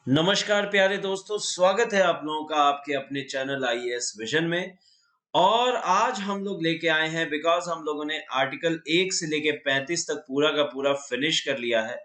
नमस्कार प्यारे दोस्तों, स्वागत है आप लोगों का आपके अपने चैनल आईएएस विजन में। और आज हम लोग लेके आए हैं बिकॉज हम लोगों ने आर्टिकल 1 से लेके 35 तक पूरा का पूरा फिनिश कर लिया है।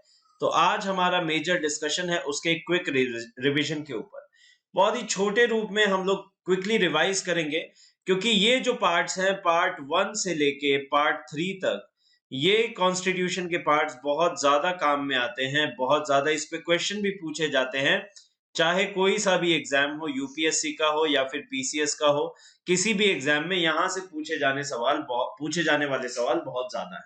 तो आज हमारा मेजर डिस्कशन है उसके क्विक रिवीजन के ऊपर। बहुत ही छोटे रूप में हम लोग क्विकली रिवाइज करेंगे, क्योंकि ये जो पार्ट्स हैं पार्ट 1 से लेके पार्ट 3 तक, ये कॉन्स्टिट्यूशन के पार्ट्स बहुत ज्यादा काम में आते हैं। बहुत ज्यादा इस पे क्वेश्चन भी पूछे जाते हैं, चाहे कोई सा भी एग्जाम हो, यूपीएससी का हो या फिर पीसीएस का हो। किसी भी एग्जाम में यहाँ से पूछे जाने वाले सवाल बहुत ज्यादा है।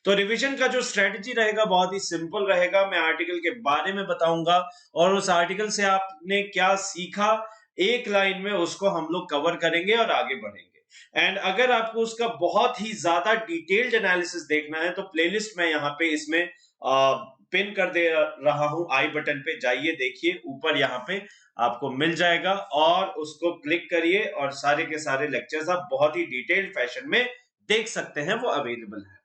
तो रिवीजन का जो स्ट्रेटजी रहेगा बहुत ही सिंपल रहेगा। मैं आर्टिकल के बारे में बताऊंगा और उस आर्टिकल से आपने क्या सीखा, एक लाइन में उसको हम लोग कवर करेंगे और आगे बढ़ेंगे। एंड अगर आपको उसका बहुत ही ज्यादा डिटेल्ड एनालिसिस देखना है तो प्लेलिस्ट मैं यहाँ पे इसमें पिन कर दे रहा हूं, आई बटन पे जाइए, देखिए ऊपर यहाँ पे आपको मिल जाएगा और उसको क्लिक करिए और सारे के सारे लेक्चर्स आप बहुत ही डिटेल्ड फैशन में देख सकते हैं, वो अवेलेबल है।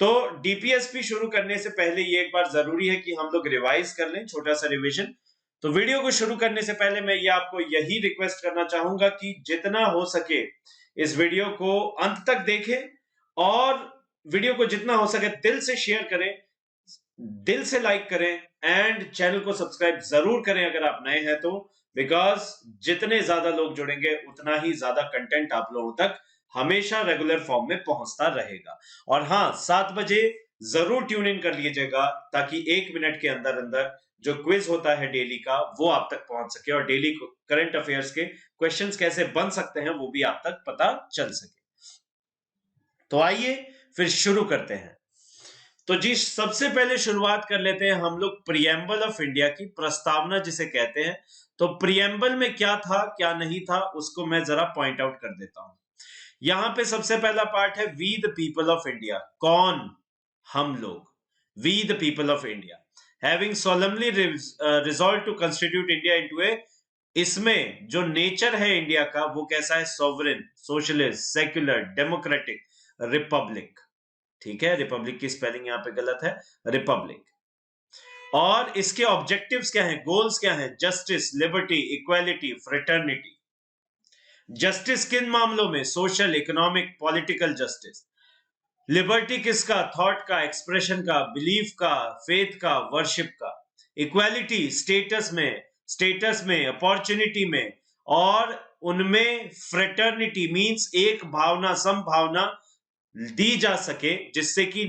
तो डीपीएसपी शुरू करने से पहले ये एक बार जरूरी है कि हम लोग रिवाइज कर लें, छोटा सा रिवीजन। तो वीडियो को शुरू करने से पहले मैं ये आपको यही रिक्वेस्ट करना चाहूंगा कि जितना हो सके इस वीडियो को अंत तक देखें और वीडियो को जितना हो सके दिल से शेयर करें, दिल से लाइक करें एंड चैनल को सब्सक्राइब जरूर करें अगर आप नए हैं तो। बिकॉज जितने ज्यादा लोग जुड़ेंगे उतना ही ज्यादा कंटेंट आप लोगों तक हमेशा रेगुलर फॉर्म में पहुंचता रहेगा। और हाँ, 7 बजे जरूर ट्यून इन कर लीजिएगा ताकि 1 मिनट के अंदर अंदर जो क्विज होता है डेली का वो आप तक पहुंच सके और डेली करंट अफेयर्स के क्वेश्चंस कैसे बन सकते हैं वो भी आप तक पता चल सके। तो आइए फिर शुरू करते हैं। तो जी, सबसे पहले शुरुआत कर लेते हैं हम लोग प्रियम्बल ऑफ इंडिया की, प्रस्तावना जिसे कहते हैं। तो प्रियम्बल में क्या था क्या नहीं था उसको मैं जरा पॉइंट आउट कर देता हूं। यहां पे सबसे पहला पार्ट है we the people of India. कौन? हम लोग। We the people of India having solemnly resolve to constitute India into a, इसमें जो नेचर है इंडिया का वो कैसा है? Sovereign, socialist, secular, democratic, republic. ठीक है, रिपब्लिक की स्पेलिंग यहां पे गलत है, रिपब्लिक। और इसके ऑब्जेक्टिव्स क्या हैं, गोल्स क्या हैं? Justice, liberty, equality, fraternity. Justice किन मामलों में? Social, economic, political justice. Liberty किसका? थॉट का, एक्सप्रेशन का, बिलीफ का, फेथ का, वर्शिप का। इक्वालिटी स्टेटस में, अपॉर्चुनिटी में, और उनमें फ्रेटर्निटी मींस एक भावना, समभावना दी जा सके जिससे कि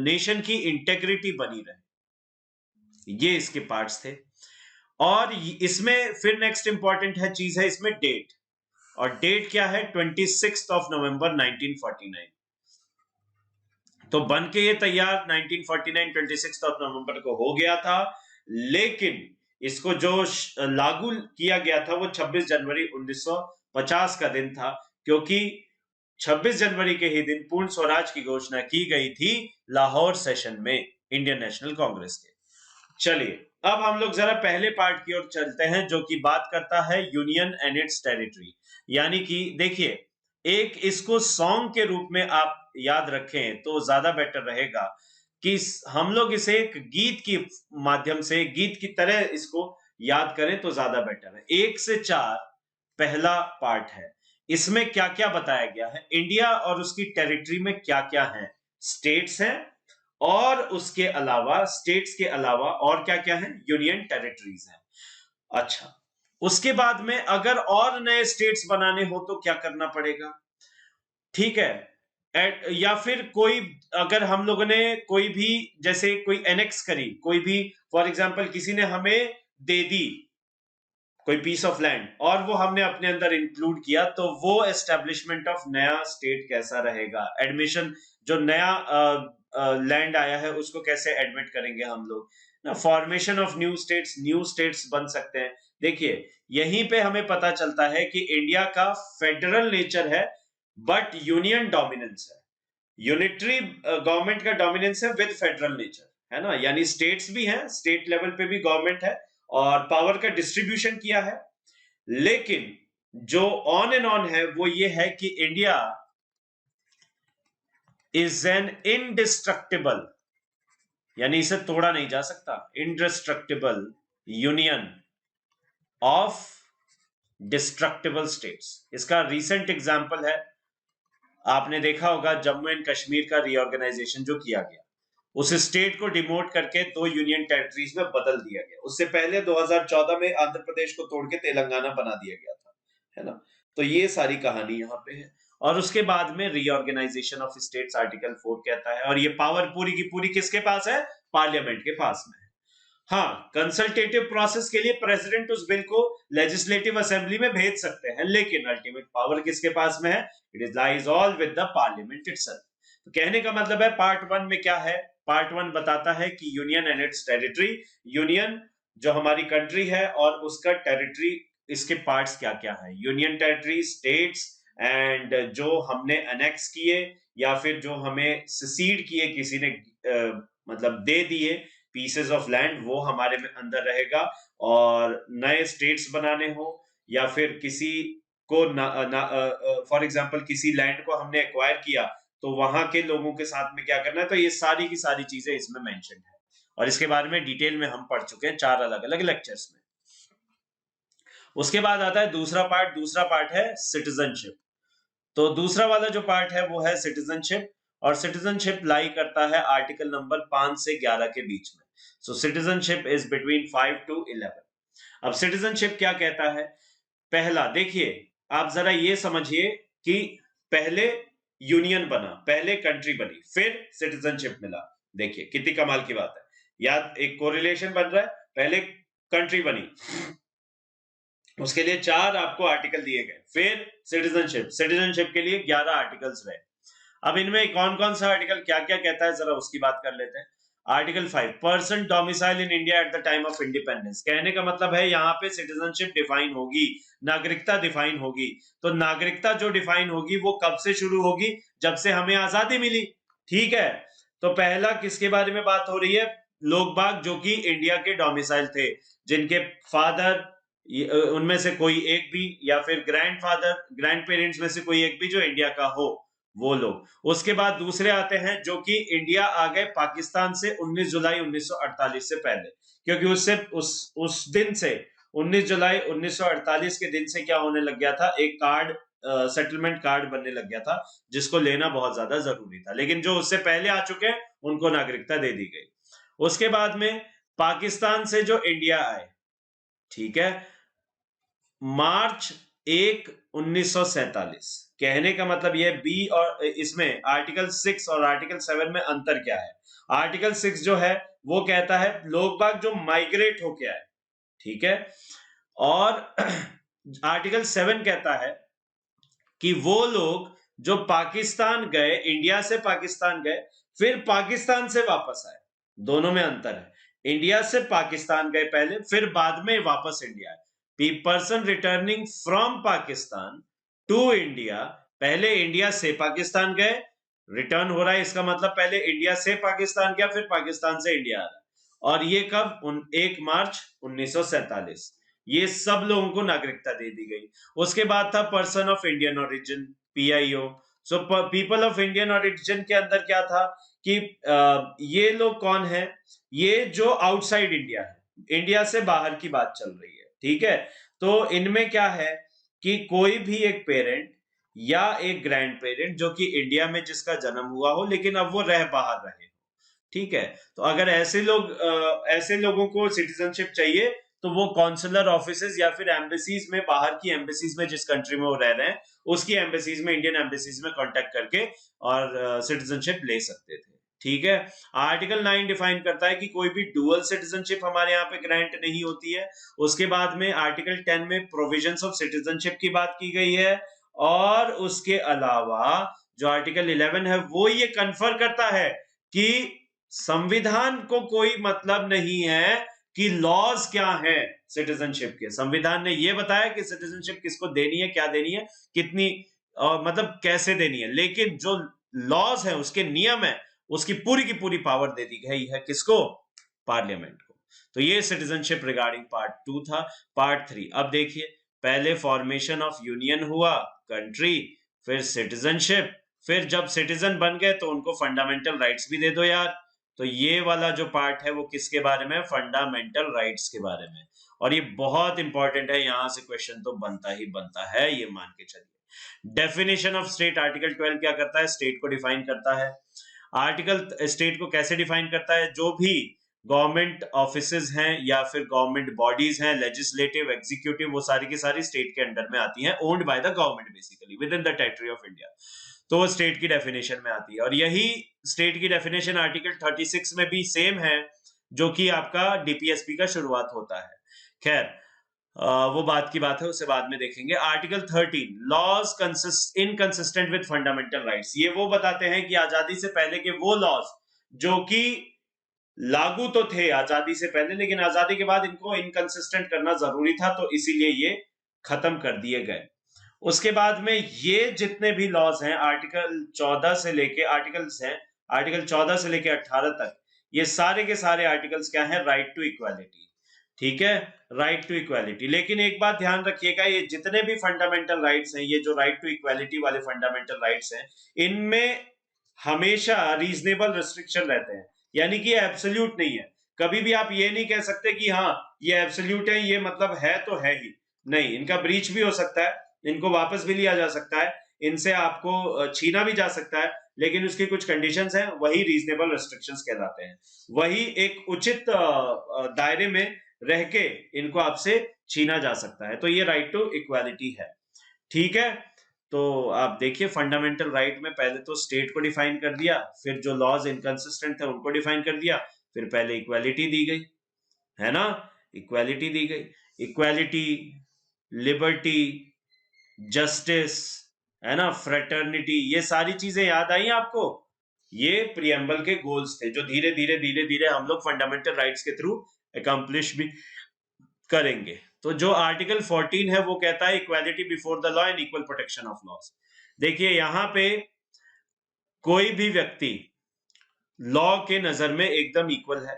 नेशन की इंटेग्रिटी बनी रहे। ये इसके पार्ट्स थे। और इसमें फिर नेक्स्ट इंपॉर्टेंट है चीज है इसमें डेट। और डेट क्या है? 26 नवंबर 1949। तो बन के ये तैयार 1949 26 नवंबर को हो गया था, लेकिन इसको जो लागू किया गया था वो 26 जनवरी 1950 का दिन था, क्योंकि 26 जनवरी के ही दिन पूर्ण स्वराज की घोषणा की गई थी लाहौर सेशन में इंडियन नेशनल कांग्रेस के। चलिए अब हम लोग जरा पहले पार्ट की ओर चलते हैं जो कि बात करता है यूनियन एंड इट्स टेरिटरी। यानी कि देखिए, एक इसको सॉन्ग के रूप में आप याद रखें तो ज्यादा बेटर रहेगा कि हम लोग इसे एक गीत की माध्यम से, गीत की तरह इसको याद करें तो ज्यादा बेटर है। 1 से 4 पहला पार्ट है। इसमें क्या क्या बताया गया है, इंडिया और उसकी टेरिटरी में क्या क्या है। स्टेट्स हैं और उसके अलावा, स्टेट्स के अलावा और क्या क्या है? यूनियन टेरिटरीज हैं। अच्छा, उसके बाद में अगर और नए स्टेट्स बनाने हो तो क्या करना पड़ेगा? ठीक है, या फिर कोई, अगर हम लोगों ने कोई भी, जैसे कोई एनेक्स करी, कोई भी फॉर एग्जांपल किसी ने हमें दे दी कोई पीस ऑफ लैंड और वो हमने अपने अंदर इंक्लूड किया, तो वो एस्टेब्लिशमेंट ऑफ नया स्टेट कैसा रहेगा? एडमिशन, जो नया लैंड आया है उसको कैसे एडमिट करेंगे हम लोग ना? फॉर्मेशन ऑफ न्यू स्टेट्स बन सकते हैं। देखिए, यहीं पे हमें पता चलता है कि इंडिया का फेडरल नेचर है बट यूनियन डोमिनेंस है। यूनिटरी गवर्नमेंट का डोमिनेंस है विद फेडरल नेचर, है ना? यानी स्टेट्स भी हैं, स्टेट लेवल पे भी गवर्नमेंट है और पावर का डिस्ट्रीब्यूशन किया है। लेकिन जो ऑन एंड ऑन है वो ये है कि इंडिया इज एन इंडिस्ट्रक्टिबल, यानी इसे तोड़ा नहीं जा सकता, indestructible union of destructible states. इसका रीसेंट एग्जांपल है, आपने देखा होगा जम्मू एंड कश्मीर का रीऑर्गेनाइजेशन जो किया गया, उस स्टेट को डिमोट करके 2 यूनियन टेरिटरीज में बदल दिया गया। उससे पहले 2014 में आंध्र प्रदेश को तोड़ के तेलंगाना बना दिया गया था, है ना। तो ये सारी कहानी यहाँ पे है। और उसके बाद में रीऑर्गेनाइजेशन ऑफ स्टेट्स आर्टिकल 4 कहता है, और ये पावर पूरी की पूरी किसके पास है? पार्लियामेंट के पास में है। हाँ, कंसल्टेटिव प्रोसेस के लिए प्रेसिडेंट उस बिल को लेजिस्लेटिव असेंबली में भेज सकते हैं, लेकिन अल्टीमेट पावर किसके पास में है? It is lies all with the parliament itself. तो कहने का मतलब है, पार्ट 1 में क्या है? पार्ट 1 बताता है कि union and it's territory, union जो हमारी कंट्री है और उसका टेरिटरी, इसके पार्ट्स क्या क्या है। यूनियन टेरिटरी, स्टेट्स, एंड जो हमने अनेक्स किए या फिर जो हमें सिसीड किए, किसी ने मतलब दे दिए पीसेस ऑफ लैंड, वो हमारे में अंदर रहेगा। और नए स्टेट्स बनाने हो या फिर किसी को फॉर एग्जांपल किसी लैंड को हमने एक्वायर किया, तो वहां के लोगों के साथ में क्या करना है, तो ये सारी की सारी चीजें इसमें मेंशन है। और इसके बारे में डिटेल में हम पढ़ चुके हैं 4 अलग अलग लेक्चर्स में। उसके बाद आता है दूसरा पार्ट। दूसरा पार्ट है सिटीजनशिप। तो दूसरा वाला जो पार्ट है वो है सिटीजनशिप, और सिटीजनशिप लाई करता है आर्टिकल नंबर 5 से 11 के बीच में। सो सिटीजनशिप इज बिटवीन 5 to 11। अब सिटीजनशिप क्या कहता है? पहला देखिए, आप जरा ये समझिए कि पहले यूनियन बना, पहले कंट्री बनी, फिर सिटीजनशिप मिला। देखिए कितनी कमाल की बात है, याद एक कोरिलेशन बन रहा है। पहले कंट्री बनी, उसके लिए 4 आपको आर्टिकल दिए गए, फिर सिटीजनशिप, सिटीजनशिप के लिए 11 आर्टिकल्स रहे। अब इनमें कौन कौन सा आर्टिकल क्या क्या कहता है, जरा उसकी बात कर लेते हैं। Article 5, person domicile in India at the time of independence. कहने का मतलब है यहाँ पे सिटीजनशिप डिफाइन होगी, नागरिकता डिफाइन होगी। तो नागरिकता जो डिफाइन होगी वो कब से शुरू होगी? जब से हमें आजादी मिली, ठीक है। तो पहला किसके बारे में बात हो रही है? लोग बाग जो कि इंडिया के डोमिसाइल थे, जिनके फादर, उनमें से कोई एक भी, या फिर ग्रैंडफादर, ग्रैंड पेरेंट्स में से कोई एक भी जो इंडिया का हो, वो लोग। उसके बाद दूसरे आते हैं जो कि इंडिया आ गए पाकिस्तान से 19 जुलाई 1948 से पहले, क्योंकि उससे उस दिन से 19 जुलाई 1948 के दिन से क्या होने लग गया था, एक कार्ड, सेटलमेंट कार्ड बनने लग गया था, जिसको लेना बहुत ज्यादा जरूरी था। लेकिन जो उससे पहले आ चुके हैं उनको नागरिकता दे दी गई। उसके बाद में पाकिस्तान से जो इंडिया आए, ठीक है, मार्च 1 1947। कहने का मतलब यह बी, और इसमें आर्टिकल 6 और आर्टिकल 7 में अंतर क्या है? आर्टिकल 6 जो है वो कहता है लोग बाग जो माइग्रेट होके आए, ठीक है। और आर्टिकल 7 कहता है कि वो लोग जो पाकिस्तान गए, इंडिया से पाकिस्तान गए, फिर पाकिस्तान से वापस आए। दोनों में अंतर है, इंडिया से पाकिस्तान गए पहले, फिर बाद में वापस इंडिया आए। Person returning from Pakistan to India, पहले इंडिया से पाकिस्तान गए, रिटर्न हो रहा है, इसका मतलब पहले इंडिया से पाकिस्तान गया, फिर पाकिस्तान से इंडिया आ रहा है। और ये कब? 1 मार्च 1947। ये सब लोगों को नागरिकता दे दी गई। उसके बाद था person of Indian origin, PIO। So people of Indian origin के अंदर क्या था कि ये लोग कौन है? ये जो आउटसाइड इंडिया है, इंडिया से बाहर की बात चल रही है, ठीक है। तो इनमें क्या है कि कोई भी एक पेरेंट या एक ग्रैंड पेरेंट जो कि इंडिया में जिसका जन्म हुआ हो, लेकिन अब वो रह बाहर रहे, ठीक है। तो अगर ऐसे लोग, ऐसे लोगों को सिटीजनशिप चाहिए, तो वो कॉन्सुलर ऑफिसेज या फिर एम्बेसीज में, बाहर की एम्बेसीज में, जिस कंट्री में वो रह रहे हैं उसकी एम्बेसीज में, इंडियन एम्बेसीज में कांटेक्ट करके और सिटीजनशिप ले सकते थे, ठीक है। आर्टिकल 9 डिफाइन करता है कि कोई भी डुअल सिटीजनशिप हमारे यहाँ पे ग्रांट नहीं होती है। उसके बाद में आर्टिकल 10 में प्रोविजंस ऑफ सिटीजनशिप की बात की गई है। और उसके अलावा जो आर्टिकल 11 है वो ये कन्फर्म करता है कि संविधान को कोई मतलब नहीं है कि लॉज क्या है सिटीजनशिप के। संविधान ने यह बताया कि सिटीजनशिप किसको देनी है, क्या देनी है, कितनी, मतलब कैसे देनी है, लेकिन जो लॉज है, उसके नियम है, उसकी पूरी की पूरी पावर दे दी गई है किसको? पार्लियामेंट को। तो ये सिटीजनशिप रिगार्डिंग पार्ट 2 था। पार्ट 3 अब देखिए, पहले फॉर्मेशन ऑफ यूनियन हुआ, कंट्री, फिर सिटीजनशिप, फिर जब सिटीजन बन गए तो उनको फंडामेंटल राइट्स भी दे दो यार। तो ये वाला जो पार्ट है वो किसके बारे में? फंडामेंटल राइट्स के बारे में। और ये बहुत इंपॉर्टेंट है, यहां से क्वेश्चन तो बनता ही बनता है, ये मान के चलिए। डेफिनेशन ऑफ स्टेट, आर्टिकल 12 क्या करता है? स्टेट को डिफाइन करता है। आर्टिकल स्टेट को कैसे डिफाइन करता है? जो भी गवर्नमेंट ऑफिसेज हैं या फिर गवर्नमेंट बॉडीज हैं, लेजिस्लेटिव, एग्जीक्यूटिव, वो सारी की सारी स्टेट के अंडर में आती हैं, owned by the government basically with in the territory of India. तो वो स्टेट की डेफिनेशन में आती है। और यही स्टेट की डेफिनेशन आर्टिकल 36 में भी सेम है, जो कि आपका डीपीएसपी का शुरुआत होता है। खैर, वो बात की बात है, उसे बाद में देखेंगे। Article 13, laws inconsistent with fundamental rights, ये वो बताते हैं कि आजादी से पहले के वो लॉज जो कि लागू तो थे आजादी से पहले, लेकिन आजादी के बाद इनको इनकंसिस्टेंट करना जरूरी था, तो इसीलिए ये खत्म कर दिए गए। उसके बाद में ये जितने भी लॉज हैं, आर्टिकल 14 से लेके आर्टिकल्स हैं, आर्टिकल 14 से लेके 18 तक, ये सारे के सारे आर्टिकल्स क्या हैं? Right to equality. ठीक है, राइट टू इक्वालिटी। लेकिन एक बात ध्यान रखिएगा, ये जितने भी फंडामेंटल राइट्स हैं, ये जो राइट टू इक्वालिटी वाले फंडामेंटल राइट्स हैं, इनमें हमेशा रीजनेबल रिस्ट्रिक्शन रहते हैं, यानी कि एब्सोल्यूट नहीं है। कभी भी आप ये नहीं कह सकते कि हाँ ये एब्सोल्यूट है, ये मतलब है तो है ही नहीं। इनका ब्रीच भी हो सकता है, इनको वापस भी लिया जा सकता है, इनसे आपको छीना भी जा सकता है, लेकिन उसकी कुछ कंडीशंस हैं, वही रीजनेबल रिस्ट्रिक्शंस कहलाते हैं। वही एक उचित दायरे में रह के इनको आपसे छीना जा सकता है। तो ये राइट टू इक्वालिटी है। ठीक है, तो आप देखिए फंडामेंटल राइट में पहले तो स्टेट को डिफाइन कर दिया, फिर जो लॉज इनकंसिस्टेंट थे उनको डिफाइन कर दिया, फिर पहले इक्वालिटी दी गई, है ना, इक्वालिटी दी गई। इक्वालिटी, लिबर्टी, जस्टिस, है ना, फ्रेटर्निटी, ये सारी चीजें याद आई आपको? ये प्रियम्बल के गोल्स थे, जो धीरे धीरे धीरे धीरे हम लोग फंडामेंटल राइट्स के थ्रू अकम्प्लिश भी करेंगे। तो जो आर्टिकल 14 है वो कहता है equality before the law and equal protection of laws. देखिए यहां पे कोई भी व्यक्ति लॉ के नजर में एकदम इक्वल है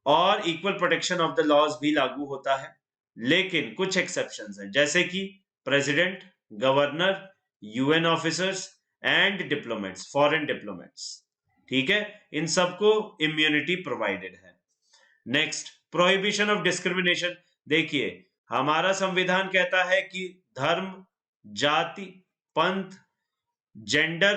और equal protection of the laws भी लागू होता है, लेकिन कुछ एक्सेप्शंस हैं, जैसे कि president, governor, UN officers and diplomats, foreign diplomats. ठीक है, इन सबको इम्यूनिटी प्रोवाइडेड है। Next, prohibition of discrimination. देखिए हमारा संविधान कहता है कि धर्म, जाति, पंथ, जेंडर,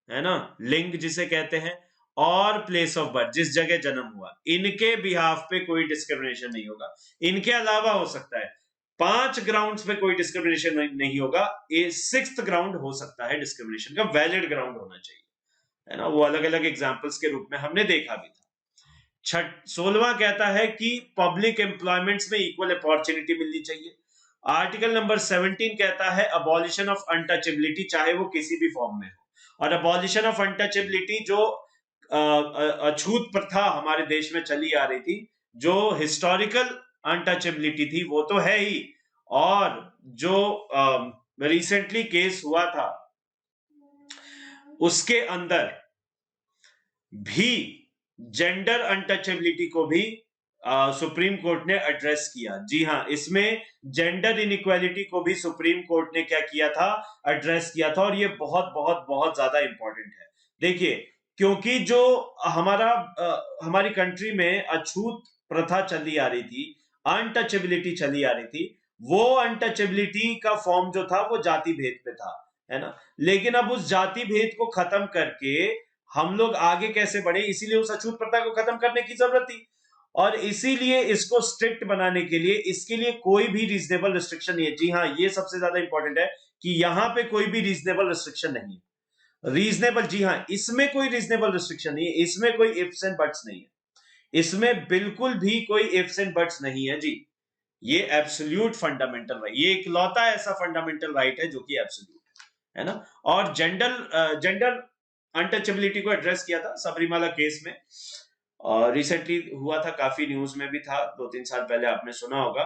है ना, लिंग जिसे कहते हैं, और प्लेस ऑफ बर्थ, जिस जगह जन्म हुआ, इनके बिहाफ पे कोई डिस्क्रिमिनेशन नहीं होगा। इनके अलावा हो सकता है 5 ग्राउंड्स पे कोई डिस्क्रिमिनेशन नहीं होगा, ये 6th ग्राउंड हो सकता है डिस्क्रिमिनेशन का, वैलिड ग्राउंड होना चाहिए, है ना। वो अलग अलग एग्जांपल्स के रूप में हमने देखा भी था। 16वां कहता है कि पब्लिक एम्प्लॉयमेंट्स में इक्वल अपॉर्चुनिटी मिलनी चाहिए। आर्टिकल नंबर 17 कहता है अबॉलिशन ऑफ अनटचेबिलिटी, चाहे वो किसी भी फॉर्म में हो। और अबॉलिशन ऑफ अनटचेबिलिटी, जो अछूत प्रथा हमारे देश में चली आ रही थी, जो हिस्टोरिकल अनटचेबिलिटी थी वो तो है ही, और जो रिसेंटली केस हुआ था उसके अंदर भी जेंडर अनटचेबिलिटी को भी सुप्रीम कोर्ट ने एड्रेस किया। जी हाँ, इसमें जेंडर इनइक्वालिटी को भी सुप्रीम कोर्ट ने क्या किया था? एड्रेस किया था, और ये बहुत बहुत बहुत ज्यादा इंपॉर्टेंट है। देखिए, क्योंकि जो हमारी कंट्री में अछूत प्रथा चली आ रही थी, अनटचेबिलिटी चली आ रही थी, वो अनटचेबिलिटी का फॉर्म जो था वो जाति भेद पे था, है ना। लेकिन अब उस जाति भेद को खत्म करके हम लोग आगे कैसे बढ़े, इसीलिए उस अछूत प्रथा को खत्म करने की जरूरत थी, और इसीलिए इसको स्ट्रिक्ट बनाने के लिए इसके लिए कोई भी रीजनेबल रिस्ट्रिक्शन नहीं है। जी हाँ, ये सबसे ज्यादा इंपॉर्टेंट है कि यहां पे कोई भी रीजनेबल रिस्ट्रिक्शन नहीं है। रीजनेबल, जी हाँ, इसमें कोई रीजनेबल रिस्ट्रिक्शन नहीं है, इसमें कोई इफ्स एंड बट्स नहीं है, इसमें बिल्कुल भी कोई इफ्स एंड बट्स नहीं है जी। ये एब्सोल्यूट फंडामेंटल राइट, ये इकलौता ऐसा फंडामेंटल राइट है जो कि एब्सोल्यूट है ना। और जेंडर अनटचेबिलिटी को एड्रेस किया था सबरीमाला केस में, और रिसेंटली हुआ था, काफी न्यूज में भी था, 2-3 साल पहले आपने सुना होगा।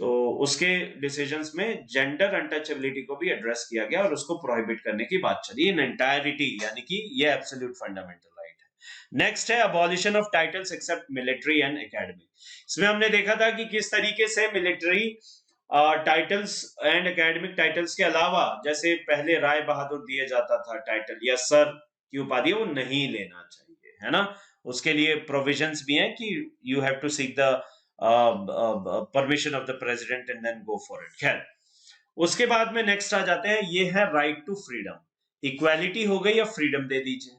तो उसके डिसीजंस में जेंडर अनटचेबिलिटी को भी एड्रेस किया गया और उसको प्रोहिबिट करने की बात चली इन एंटायरिटी, यानी कि ये एब्सोल्यूट फंडामेंटल राइट है। नेक्स्ट है abolition of titles except military and academic. इसमें हमने देखा था कि किस तरीके से military titles and academic titles के अलावा, जैसे पहले राय बहादुर दिए जाता था टाइटल या सर की उपाधि, वो नहीं लेना चाहिए, है ना। उसके लिए प्रोविजंस भी हैं कि you have to seek the permission of the president and then go for it. खैर, उसके बाद में नेक्स्ट आ जाते हैं, ये है राइट टू फ्रीडम। इक्वालिटी हो गई या फ्रीडम दे दीजिए,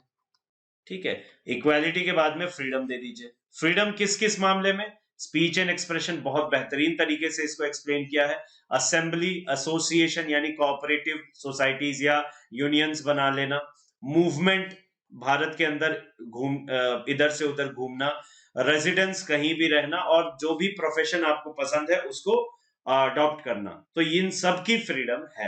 ठीक है। इक्वालिटी के बाद में फ्रीडम दे दीजिए। फ्रीडम किस किस मामले में? स्पीच एंड एक्सप्रेशन, बहुत बेहतरीन तरीके से इसको एक्सप्लेन किया है। असेंबली, एसोसिएशन यानी कोऑपरेटिव सोसाइटीज या यूनियंस बना लेना। मूवमेंट, भारत के अंदर घूम इधर से उधर घूमना। रेजिडेंस, कहीं भी रहना, और जो भी प्रोफेशन आपको पसंद है उसको अडॉप्ट करना। तो इन सब की फ्रीडम है।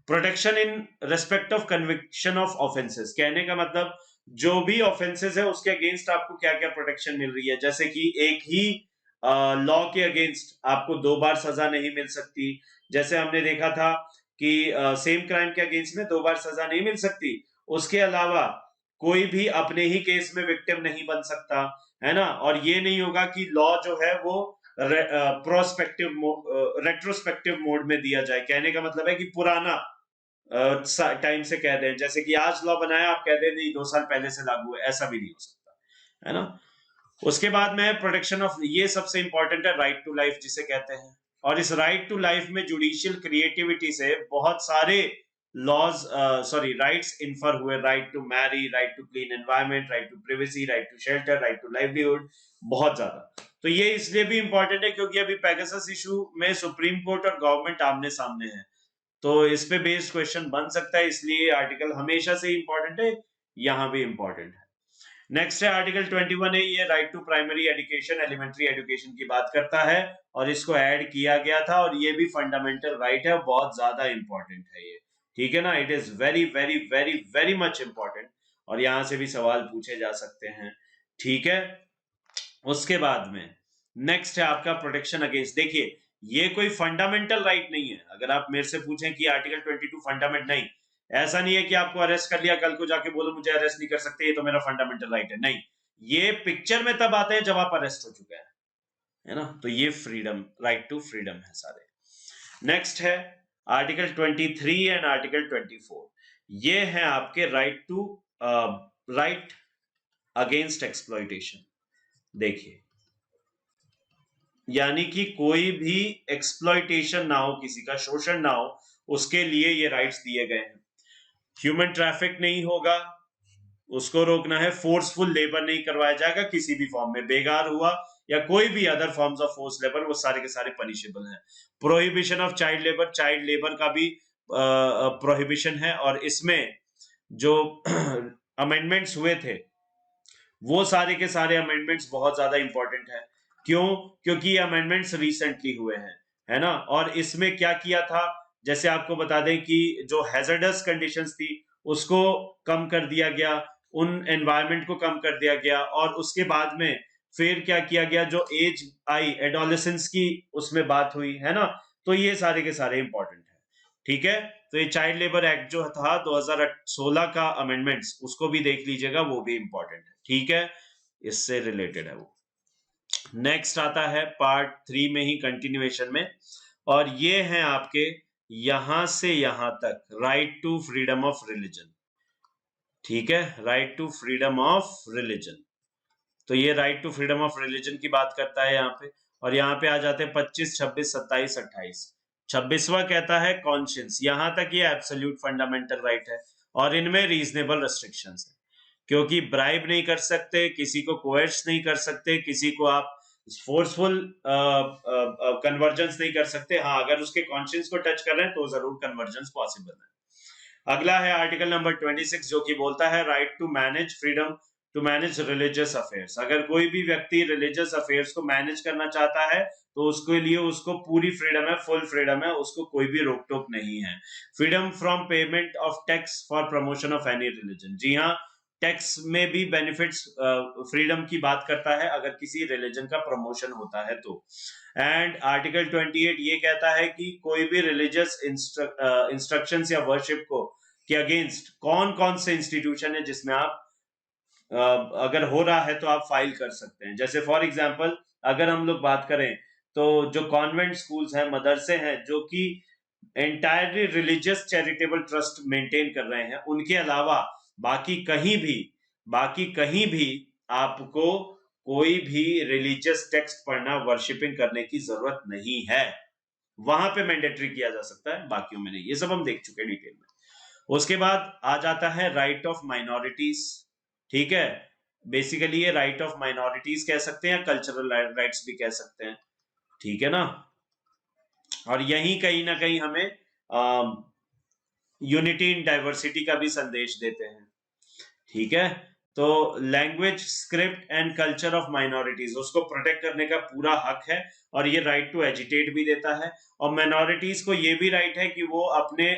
Protection in respect of conviction of offences, कहने का मतलब जो भी ऑफेंसेस है उसके अगेंस्ट आपको क्या क्या प्रोटेक्शन मिल रही है। जैसे कि एक ही लॉ के अगेंस्ट आपको 2 बार सजा नहीं मिल सकती। जैसे हमने देखा था कि सेम क्राइम के अगेंस्ट में 2 बार सजा नहीं मिल सकती। उसके अलावा कोई भी अपने ही केस में विक्टिम नहीं बन सकता, है ना। और ये नहीं होगा कि लॉ जो है वो प्रोस्पेक्टिव रेट्रोस्पेक्टिव मोड में दिया जाए। कहने का मतलब है कि पुराना टाइम से कह दें, जैसे कि आज लॉ बनाया आप कह दें नहीं 2 साल पहले से लागू है, ऐसा भी नहीं हो सकता, है ना। उसके बाद में प्रोटेक्शन ऑफ, ये सबसे इंपॉर्टेंट है, राइट टू लाइफ जिसे कहते हैं। और इस राइट टू लाइफ में जुडिशियल क्रिएटिविटी से बहुत सारे लॉज, सॉरी राइट्स इन्फर हुए। Right to marry, right to clean environment, right to privacy, right to shelter, right to livelihood, बहुत ज्यादा। तो ये इसलिए भी इंपॉर्टेंट है क्योंकि अभी पेगासस इशू में सुप्रीम कोर्ट और गवर्नमेंट आमने सामने है, तो इस पे बेस्ड क्वेश्चन बन सकता है, इसलिए आर्टिकल हमेशा से इंपॉर्टेंट है, यहां भी इंपॉर्टेंट है। नेक्स्ट है आर्टिकल 21 है, ये right to primary education, elementary education की बात करता है और इसको ऐड किया गया था, और ये भी फंडामेंटल राइट है, बहुत ज्यादा इंपॉर्टेंट है ये, ठीक है ना। It is very very very very much important, और यहां से भी सवाल पूछे जा सकते हैं, ठीक है। उसके बाद में नेक्स्ट है आपका प्रोटेक्शन अगेंस्ट। देखिए, ये कोई फंडामेंटल राइट नहीं है। अगर आप मेरे से पूछें कि आर्टिकल 22 फंडामेंट, नहीं, ऐसा नहीं है कि आपको अरेस्ट कर लिया, कल को जाके बोलो मुझे अरेस्ट नहीं कर सकते, ये तो मेरा फंडामेंटल राइट है, नहीं। ये पिक्चर में तब आते हैं जब आप अरेस्ट हो चुके हैं, है ना। तो ये फ्रीडम, राइट टू फ्रीडम है सारे। नेक्स्ट है आर्टिकल 23 एंड आर्टिकल 24, ये है आपके right to right against exploitation. देखिए, यानी कि कोई भी एक्सप्लॉइटेशन ना हो, किसी का शोषण ना हो, उसके लिए ये राइट्स दिए गए हैं। ह्यूमन ट्रैफिक नहीं होगा, उसको रोकना है। फोर्सफुल लेबर नहीं करवाया जाएगा किसी भी फॉर्म में, बेगार हुआ या कोई भी other forms of force labour, वो सारे के सारे पनिशेबल हैं। Prohibition of child labour, child labour का भी प्रोहिबिशन है, और इसमें जो अमेंडमेंट्स हुए थे वो सारे के सारे अमेंडमेंट्स बहुत ज्यादा इंपॉर्टेंट है। क्यों? क्योंकि ये अमेंडमेंट्स रिसेंटली हुए हैं, है ना। और इसमें क्या किया था, जैसे आपको बता दें कि जो हैजर्डस कंडीशंस थी उसको कम कर दिया गया, उन एनवायरनमेंट को कम कर दिया गया, और उसके बाद में फिर क्या किया गया, जो एज आई एडोलेसेंस की उसमें बात हुई, है ना। तो ये सारे के सारे इंपॉर्टेंट है, ठीक है। तो ये चाइल्ड लेबर एक्ट जो था 2016 का अमेंडमेंट्स, उसको भी देख लीजिएगा, वो भी इंपॉर्टेंट है, ठीक है, इससे रिलेटेड है वो। नेक्स्ट आता है पार्ट 3 में ही कंटिन्यूएशन में, और ये है आपके यहां से यहां तक right to freedom of religion, ठीक है, right to freedom of religion. तो ये right to freedom of religion की बात करता है यहाँ पे, और यहाँ पे आ जाते हैं 25, 26, 27, 28। 26वां कहता है कॉन्शियंस, यहां तक ये एब्सोल्यूट फंडामेंटल राइट है, और इनमें रीजनेबल रेस्ट्रिक्शंस है, क्योंकि ब्राइब नहीं कर सकते, किसी को कोएर्स नहीं कर सकते, किसी को आप फोर्सफुल कन्वर्जेंस नहीं कर सकते। हाँ, अगर उसके कॉन्शियंस को टच कर रहे हैं तो जरूर कन्वर्जेंस पॉसिबल है। अगला है आर्टिकल नंबर 26, जो कि बोलता है right to manage, freedom to manage religious affairs. अगर कोई भी व्यक्ति रिलीजियस अफेयर्स को मैनेज करना चाहता है तो उसके लिए उसको पूरी फ्रीडम है, फुल फ्रीडम है, उसको कोई भी रोक टोक नहीं है। Freedom from payment of tax for promotion of any religion, जी हाँ, टैक्स में भी बेनिफिट्स, फ्रीडम की बात करता है अगर किसी रिलीजन का प्रमोशन होता है तो। एंड आर्टिकल 28 ये कहता है कि कोई भी रिलीजियस इंस्ट्रक्शंस या वर्शिप को के अगेंस्ट कौन कौन से इंस्टीट्यूशन है जिसमें आप अगर हो रहा है तो आप फाइल कर सकते हैं। जैसे फॉर एग्जांपल अगर हम लोग बात करें तो जो कॉन्वेंट स्कूल्स हैं, मदरसे हैं, जो कि entirely religious charitable trust maintain कर रहे हैं, उनके अलावा बाकी कहीं भी आपको कोई भी रिलीजियस टेक्स्ट पढ़ना, वर्शिपिंग करने की जरूरत नहीं है। वहां पे मैंडेटरी किया जा सकता है, बाकियों में नहीं। ये सब हम देख चुके हैं डिटेल में। उसके बाद आ जाता है राइट ऑफ माइनॉरिटीज। ठीक है, बेसिकली ये राइट ऑफ माइनॉरिटीज कह सकते हैं, कल्चरल राइट्स भी कह सकते हैं। ठीक है ना। और यही कहीं ना कहीं हमें यूनिटी इन डाइवर्सिटी का भी संदेश देते हैं। ठीक है, तो language, script and culture of minorities, उसको प्रोटेक्ट करने का पूरा हक है। और ये राइट टू एजिटेट भी देता है। और माइनॉरिटीज को ये भी राइट है कि वो अपने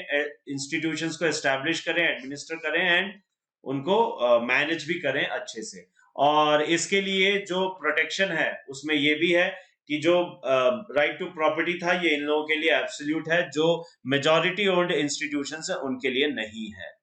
इंस्टीट्यूशंस को एस्टैब्लिश करें, एडमिनिस्टर करें एंड उनको मैनेज भी करें अच्छे से। और इसके लिए जो प्रोटेक्शन है उसमें ये भी है कि जो राइट टू प्रॉपर्टी था ये इन लोगों के लिए एब्सोल्यूट है, जो मेजॉरिटी ओन्ड इंस्टीट्यूशंस है उनके लिए नहीं है।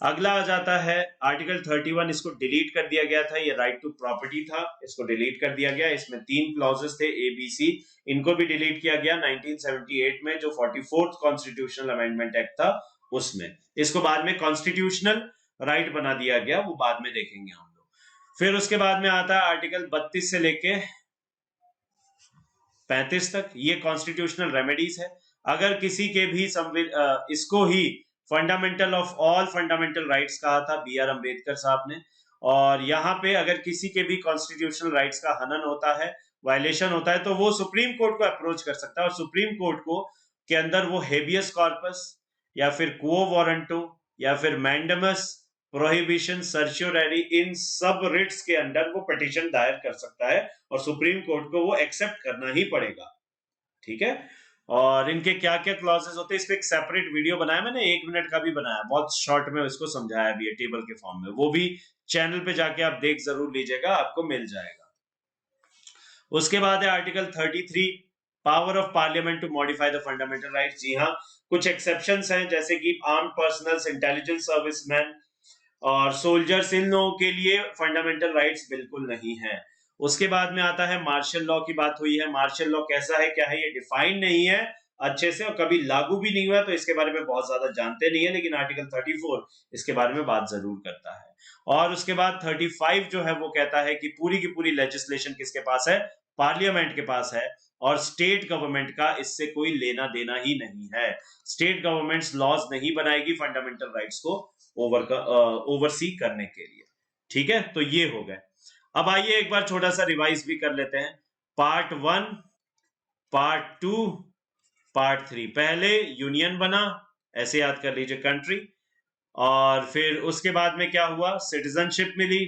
अगला आ जाता है आर्टिकल 31, इसको डिलीट कर दिया गया था। ये राइट टू प्रॉपर्टी था, इसको डिलीट कर दिया गया। इसमें 3 क्लॉजेस थे A, B, C, इनको भी डिलीट किया गया 1978 में, जो 44th कॉन्स्टिट्यूशनल अमेंडमेंट एक्ट था उसमें। इसको बाद में कॉन्स्टिट्यूशनल राइट बना दिया गया, वो बाद में देखेंगे हम लोग। फिर उसके बाद में आता है आर्टिकल 32 से लेके 35 तक, ये कॉन्स्टिट्यूशनल रेमेडीज है। अगर किसी के भी इसको ही fundamental of all fundamental rights कहा था B.R. अम्बेडकर साहब ने। और यहाँ पे अगर किसी के भी कॉन्स्टिट्यूशनल राइट्स का हनन होता है, वायलेशन होता है, तो वो सुप्रीम कोर्ट को अप्रोच कर सकता है। और सुप्रीम कोर्ट को के अंदर वो हेबियस कॉर्पस या फिर क्वो वारंटो या फिर मैंडमस, प्रोहिबिशन, सर्च्योररी, इन सब रिट्स के अंडर वो पिटीशन दायर कर सकता है और सुप्रीम कोर्ट को वो एक्सेप्ट करना ही पड़ेगा। ठीक है, और इनके क्या क्या क्लॉजेस होते हैं इस पे एक सेपरेट वीडियो बनाया मैंने, 1 मिनट का भी बनाया, बहुत शॉर्ट में इसको समझाया भी है टेबल के फॉर्म में। वो भी चैनल पे जाके आप देख जरूर लीजिएगा, आपको मिल जाएगा। उसके बाद है article 33, power of parliament to modify the fundamental rights. जी हाँ, कुछ एक्सेप्शंस हैं, जैसे कि आर्म्ड पर्सनल्स, इंटेलिजेंस सर्विसमैन और सोल्जर्स, इन लोगों के लिए फंडामेंटल राइट्स बिल्कुल नहीं है। उसके बाद में आता है मार्शल लॉ की बात हुई है। मार्शल लॉ कैसा है, क्या है, ये डिफाइन नहीं है अच्छे से और कभी लागू भी नहीं हुआ, तो इसके बारे में बहुत ज्यादा जानते नहीं है। लेकिन आर्टिकल 34 इसके बारे में बात जरूर करता है। और उसके बाद 35 जो है वो कहता है कि पूरी की पूरी लेजिस्लेशन किसके पास है, पार्लियामेंट के पास है। और स्टेट गवर्नमेंट का इससे कोई लेना देना ही नहीं है। स्टेट गवर्नमेंट्स लॉज नहीं बनाएगी फंडामेंटल राइट्स को ओवरसी करने के लिए। ठीक है, तो ये हो गए। अब आइए एक बार छोटा सा रिवाइज भी कर लेते हैं। Part 1, part 2, part 3। पहले यूनियन बना, ऐसे याद कर लीजिए, कंट्री। और फिर उसके बाद में क्या हुआ, सिटीजनशिप मिली।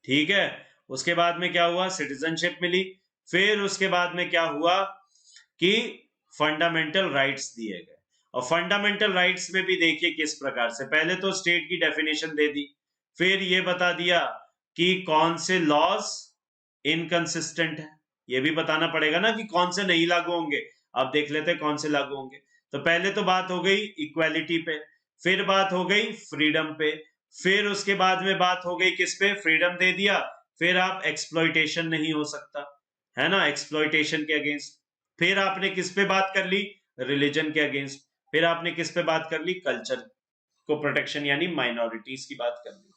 ठीक है, उसके बाद में क्या हुआ, सिटीजनशिप मिली। फिर उसके बाद में क्या हुआ कि फंडामेंटल राइट्स दिए गए। और फंडामेंटल राइट्स में भी देखिए किस प्रकार से, पहले तो स्टेट की डेफिनेशन दे दी, फिर ये बता दिया कि कौन से लॉज इनकंसिस्टेंट है, ये भी बताना पड़ेगा ना कि कौन से नहीं लागू होंगे। अब देख लेते हैं कौन से लागू होंगे। तो पहले तो बात हो गई इक्वालिटी पे, फिर बात हो गई फ्रीडम पे, फिर उसके बाद में बात हो गई किस पे, फ्रीडम दे दिया। फिर आप एक्सप्लॉइटेशन नहीं हो सकता है ना, एक्सप्लॉइटेशन के अगेंस्ट। फिर आपने किस पे बात कर ली, रिलीजन के अगेंस्ट। फिर आपने किस पे बात कर ली, कल्चर को प्रोटेक्शन यानी माइनॉरिटीज की बात कर ली।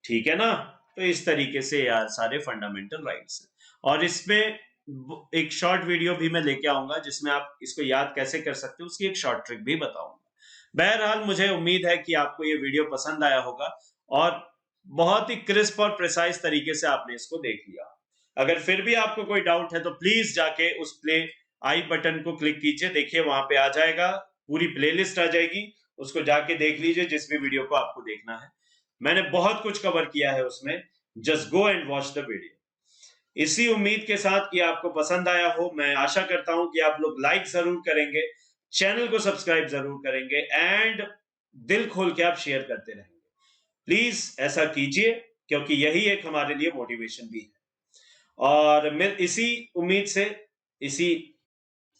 ठीक है ना, तो इस तरीके से यार सारे फंडामेंटल राइट्स हैं। और इसमें एक शॉर्ट वीडियो भी मैं लेके आऊंगा जिसमें आप इसको याद कैसे कर सकते हो उसकी एक शॉर्ट ट्रिक भी बताऊंगा। बहरहाल मुझे उम्मीद है कि आपको ये वीडियो पसंद आया होगा और बहुत ही क्रिस्प और प्रिसाइज तरीके से आपने इसको देख लिया। अगर फिर भी आपको कोई डाउट है तो प्लीज जाके उस प्ले आई बटन को क्लिक कीजिए, देखिए वहां पे आ जाएगा, पूरी प्लेलिस्ट आ जाएगी, उसको जाके देख लीजिए जिस भी वीडियो को आपको देखना है। मैंने बहुत कुछ कवर किया है उसमें, just go and watch the video. इसी उम्मीद के साथ कि आपको पसंद आया हो, मैं आशा करता हूं कि आप लोग लाइक जरूर करेंगे, चैनल को सब्सक्राइब जरूर करेंगे एंड दिल खोल के आप शेयर करते रहेंगे। प्लीज ऐसा कीजिए क्योंकि यही एक हमारे लिए मोटिवेशन भी है। और मैं इसी उम्मीद से, इसी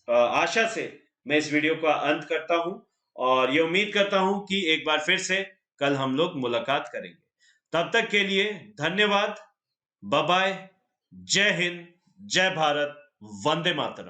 आशा से मैं इस वीडियो का अंत करता हूं और ये उम्मीद करता हूं कि एक बार फिर से कल हम लोग मुलाकात करेंगे। तब तक के लिए धन्यवाद, बाय बाय, जय हिंद, जय भारत, वंदे मातरम।